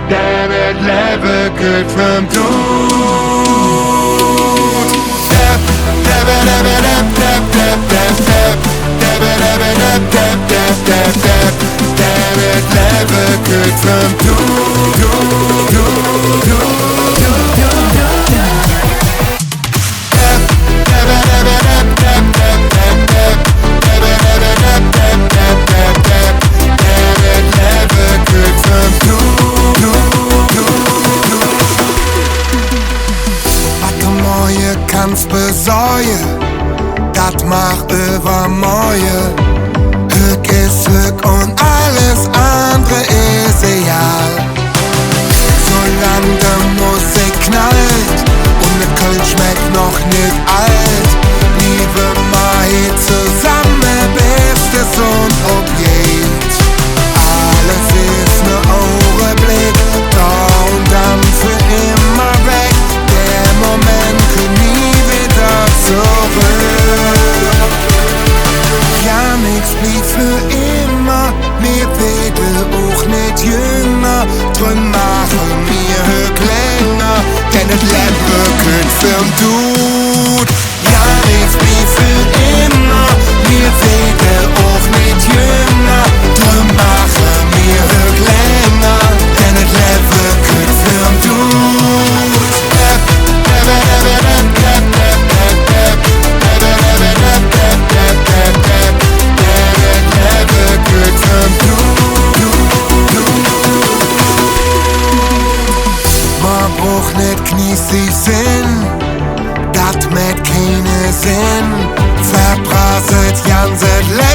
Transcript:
Damn it, never good from Damn it, never good from kannst besäuen, dat mach übermorgen. Hück ist Hück und alles andere ist egal. Solange die Musik knallt und ne Köln schmeckt noch nicht alt. Liebe mal hier zusammen, bestes und Objekt. Alles ist ne Augenblick, da und dann für immer weg. Der Moment kommt nie wieder zurück. Ja, nix blieb für immer, mir werden auch nicht jünger. Drum machen wir Hück länger, denn es lebt wirklich für Dude. Ja, nix blieb für immer, mir werden auch nicht jünger. Drum machen wir Hück länger, denn es lebt wirklich für Dude. Man braucht nicht kniesig Sinn, dat macht keinen Sinn. Verprasset ganzes Leben.